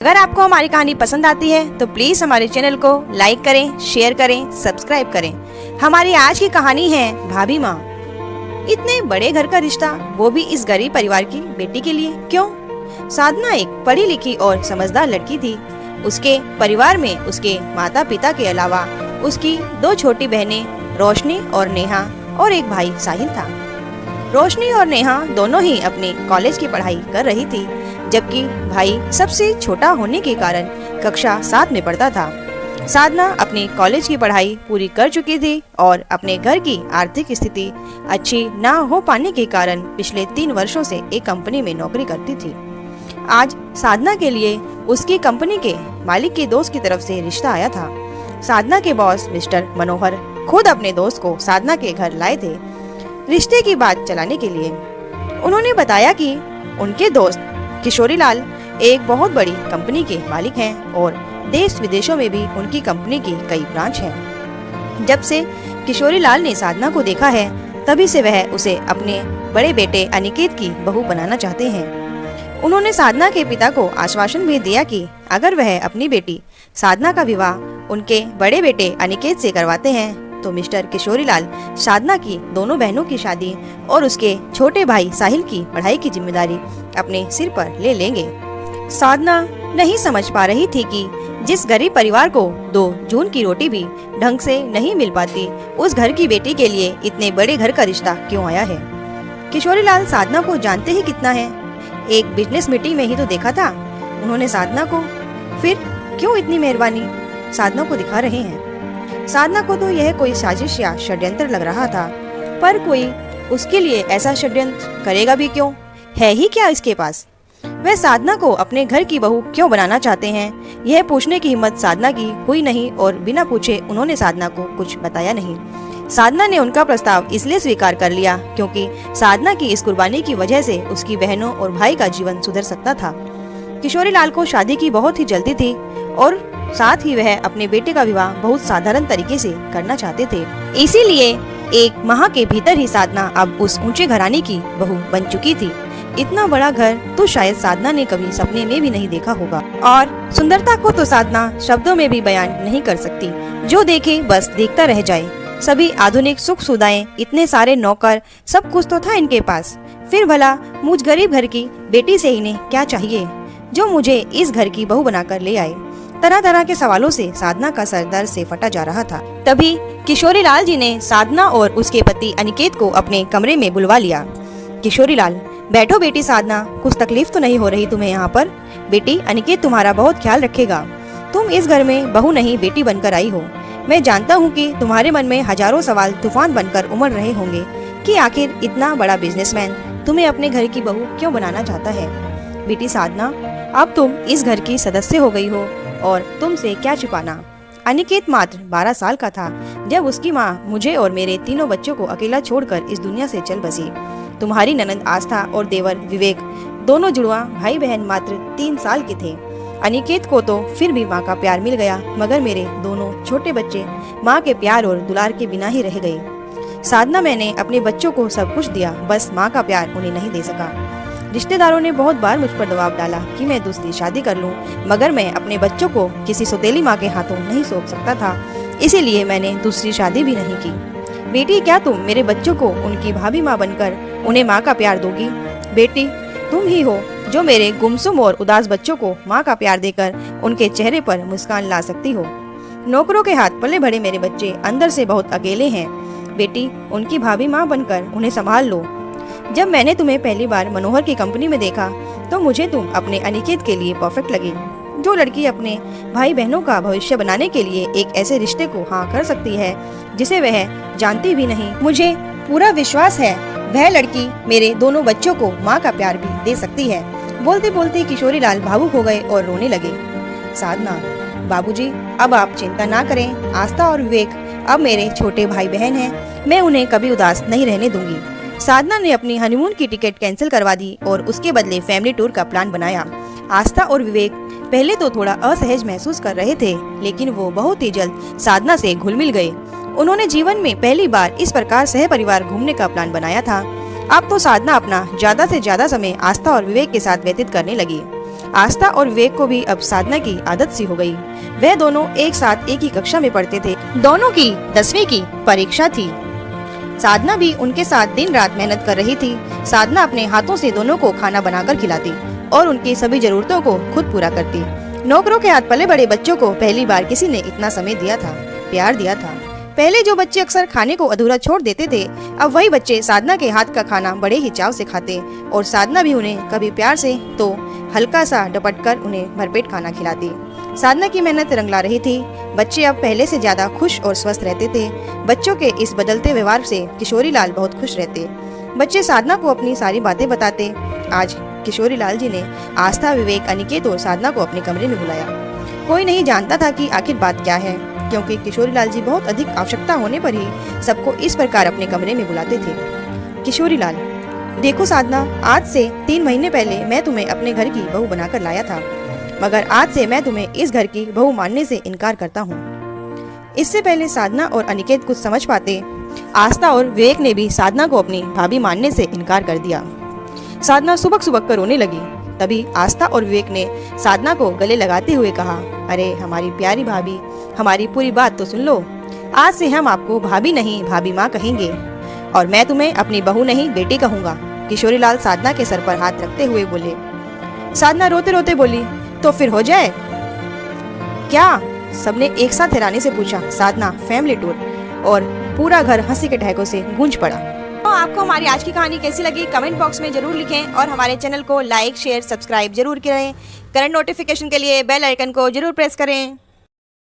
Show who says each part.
Speaker 1: अगर आपको हमारी कहानी पसंद आती है तो प्लीज हमारे चैनल को लाइक करें, शेयर करें, सब्सक्राइब करें। हमारी आज की कहानी है भाभी माँ। इतने बड़े घर का रिश्ता, वो भी इस गरीब परिवार की बेटी के लिए, क्यों? साधना एक पढ़ी लिखी और समझदार लड़की थी। उसके परिवार में उसके माता पिता के अलावा उसकी 2 छोटी बहनें रोशनी और नेहा और एक भाई साहिल था। रोशनी और नेहा दोनों ही अपने कॉलेज की पढ़ाई कर रही थी, जबकि भाई सबसे छोटा होने के कारण कक्षा 7 में पढ़ता था। साधना अपनी कॉलेज की पढ़ाई पूरी कर चुकी थी और अपने घर की आर्थिक स्थिति अच्छी न हो पाने के कारण पिछले 3 वर्षों से एक कंपनी में नौकरी करती थी। आज साधना के लिए उसकी कंपनी के मालिक के दोस्त की तरफ से रिश्ता आया था। साधना के बॉस मिस्टर मनोहर खुद अपने दोस्त को साधना के घर लाए थे रिश्ते की बात चलाने के लिए। उन्होंने बताया कि उनके दोस्त किशोरी लाल एक बहुत बड़ी कंपनी के मालिक हैं और देश विदेशों में भी उनकी कंपनी की कई ब्रांच हैं। जब से किशोरी लाल ने साधना को देखा है, तभी से वह उसे अपने बड़े बेटे अनिकेत की बहू बनाना चाहते हैं। उन्होंने साधना के पिता को आश्वासन भी दिया कि अगर वह अपनी बेटी साधना का विवाह उनके बड़े बेटे अनिकेत से करवाते हैं तो मिस्टर किशोरी लाल साधना की दोनों बहनों की शादी और उसके छोटे भाई साहिल की पढ़ाई की जिम्मेदारी अपने सिर पर ले लेंगे। साधना नहीं समझ पा रही थी कि जिस गरीब परिवार को 2 जून की रोटी भी ढंग से नहीं मिल पाती, उस घर की बेटी के लिए इतने बड़े घर का रिश्ता क्यों आया है। किशोरी लाल साधना को जानते ही कितना है, एक बिजनेस मीटिंग में ही तो देखा था उन्होंने साधना को, फिर क्यों इतनी मेहरबानी साधना को दिखा रहे हैं। साधना को तो यह कोई साजिश या षड्यंत्र लग रहा था, पर कोई उसके लिए ऐसा षड्यंत्र करेगा भी क्यों? है ही क्या इसके पास? वह साधना को अपने घर की बहू क्यों बनाना चाहते हैं, यह पूछने की हिम्मत साधना की हुई नहीं और बिना पूछे उन्होंने साधना को कुछ बताया नहीं। साधना ने उनका प्रस्ताव इसलिए स्वीकार कर लिया क्योंकि साधना की इस कुर्बानी की वजह से उसकी बहनों और भाई का जीवन सुधर सकता था। किशोरी लाल को शादी की बहुत ही जल्दी थी और साथ ही वह अपने बेटे का विवाह बहुत साधारण तरीके से करना चाहते थे। इसीलिए 1 माह के भीतर ही साधना अब उस ऊंचे घराने की बहू बन चुकी थी। इतना बड़ा घर तो शायद साधना ने कभी सपने में भी नहीं देखा होगा और सुंदरता को तो साधना शब्दों में भी बयान नहीं कर सकती। जो देखे बस देखता रह जाए। सभी आधुनिक सुख सुविधाएं, इतने सारे नौकर, सब कुछ तो था इनके पास। फिर भला मुझ गरीब घर की बेटी से इन्हें क्या चाहिए जो मुझे इस घर की बहू बनाकर ले आए। तरह तरह के सवालों से साधना का सर दर्द से फटा जा रहा था। तभी किशोरी लाल जी ने साधना और उसके पति अनिकेत को अपने कमरे में बुलवा लिया। किशोरी लाल, बैठो बेटी साधना, कुछ तकलीफ तो नहीं हो रही तुम्हें यहाँ पर? बेटी अनिकेत तुम्हारा बहुत ख्याल रखेगा। तुम इस घर में बहू नहीं बेटी बनकर आई हो। मैं जानता हूँ कि तुम्हारे मन में हजारों सवाल तूफान बनकर उमड़ रहे होंगे कि आखिर इतना बड़ा बिजनेसमैन तुम्हें अपने घर की बहू क्यों बनाना चाहता है। बेटी साधना, अब तुम इस घर की सदस्य हो गई हो और तुमसे क्या छिपाना। अनिकेत मात्र 12 साल का था जब उसकी माँ मुझे और मेरे 3 बच्चों को अकेला छोड़कर इस दुनिया से चल बसी। तुम्हारी ननद आस्था और देवर विवेक, दोनों जुड़वा भाई बहन मात्र 3 साल के थे। अनिकेत को तो फिर भी माँ का प्यार मिल गया, मगर मेरे दोनों छोटे बच्चे माँ के प्यार और दुलार के बिना ही रह गए। साधना, मैंने अपने बच्चों को सब कुछ दिया, बस माँ का प्यार उन्हें नहीं दे सका। रिश्तेदारों ने बहुत बार मुझ पर दबाव डाला कि मैं दूसरी शादी कर लूं, मगर मैं अपने बच्चों को किसी सौतेली माँ के हाथों नहीं सौंप सकता था, इसीलिए मैंने दूसरी शादी भी नहीं की। बेटी, क्या तुम मेरे बच्चों को उनकी भाभी माँ बनकर उन्हें माँ का प्यार दोगी? बेटी, तुम ही हो जो मेरे गुमसुम और उदास बच्चों को माँ का प्यार देकर उनके चेहरे पर मुस्कान ला सकती हो। नौकरों के हाथ पले बड़े मेरे बच्चे अंदर से बहुत अकेले हैं। बेटी, उनकी भाभी माँ बनकर उन्हें संभाल लो। जब मैंने तुम्हें पहली बार मनोहर की कंपनी में देखा तो मुझे तुम अपने अनिकेत के लिए परफेक्ट लगी। जो लड़की अपने भाई बहनों का भविष्य बनाने के लिए एक ऐसे रिश्ते को हाँ कर सकती है जिसे वह जानती भी नहीं, मुझे पूरा विश्वास है वह लड़की मेरे दोनों बच्चों को माँ का प्यार भी दे सकती है। बोलते बोलते किशोरी लाल भावुक हो गए और रोने लगे। साधना, बाबूजी, अब आप चिंता ना करें। आस्था और विवेक अब मेरे छोटे भाई बहन हैं, मैं उन्हें कभी उदास नहीं रहने दूंगी। साधना ने अपनी हनीमून की टिकट कैंसिल करवा दी और उसके बदले फैमिली टूर का प्लान बनाया। आस्था और विवेक पहले तो थोड़ा असहज महसूस कर रहे थे, लेकिन वो बहुत ही जल्द साधना से घुल मिल गए। उन्होंने जीवन में पहली बार इस प्रकार सह परिवार घूमने का प्लान बनाया था। अब तो साधना अपना ज्यादा से ज्यादा समय आस्था और विवेक के साथ व्यतीत करने लगी। आस्था और विवेक को भी अब साधना की आदत सी हो गई। वह दोनों एक साथ एक ही कक्षा में पढ़ते थे। दोनों की 10वीं की परीक्षा थी। साधना भी उनके साथ दिन रात मेहनत कर रही थी। साधना अपने हाथों से दोनों को खाना बनाकर खिलाती और उनकी सभी जरूरतों को खुद पूरा करती। नौकरों के हाथ पले बड़े बच्चों को पहली बार किसी ने इतना समय दिया था, प्यार दिया था। पहले जो बच्चे अक्सर खाने को अधूरा छोड़ देते थे, अब वही बच्चे साधना के हाथ का खाना बड़े ही चाव से खाते और साधना भी उन्हें कभी प्यार से तो हल्का सा डपट कर उन्हें भरपेट खाना खिलाती। साधना की मेहनत रंग ला रही थी। बच्चे अब पहले से ज्यादा खुश और स्वस्थ रहते थे। बच्चों के इस बदलते व्यवहार से किशोरी लाल बहुत खुश रहते। बच्चे साधना को अपनी सारी बातें बताते। आज किशोरी लाल जी ने आस्था, विवेक, अनिकेत और साधना को अपने कमरे में बुलाया। कोई नहीं जानता था कि आखिर बात क्या है, क्योंकि किशोरी लाल जी बहुत अधिक आवश्यकता होने पर ही सबको इस प्रकार अपने कमरे में बुलाते थे। किशोरी लाल, देखो साधना, आज से 3 महीने पहले मैं तुम्हें अपने घर की बहू बनाकर लाया था, मगर आज से मैं तुम्हें इस घर की बहू मानने से इनकार करता हूँ। इससे पहले साधना और अनिकेत कुछ समझ पाते, आस्था और विवेक ने भी साधना को अपनी भाभी मानने से इनकार कर दिया। साधना सुबक सुबक कर रोने लगी। तभी आस्था और विवेक ने साधना को गले लगाते हुए कहा, अरे हमारी प्यारी भाभी, हमारी पूरी बात तो सुन लो। आज से हम आपको भाभी नहीं भाभी माँ कहेंगे और मैं तुम्हें अपनी बहू नहीं बेटी कहूँगा। किशोरी लाल साधना के सर पर हाथ रखते हुए बोले। साधना रोते रोते बोली, तो फिर हो जाए क्या? सबने एक साथ हैरानी से पूछा। साधना फैमिली टूर और पूरा घर हंसी के ठहाकों से गूंज पड़ा। तो आपको हमारी आज की कहानी कैसी लगी कमेंट बॉक्स में जरूर लिखें और हमारे चैनल को लाइक, शेयर, सब्सक्राइब जरूर करें। करंट नोटिफिकेशन के लिए बेल आइकन को जरूर प्रेस करें।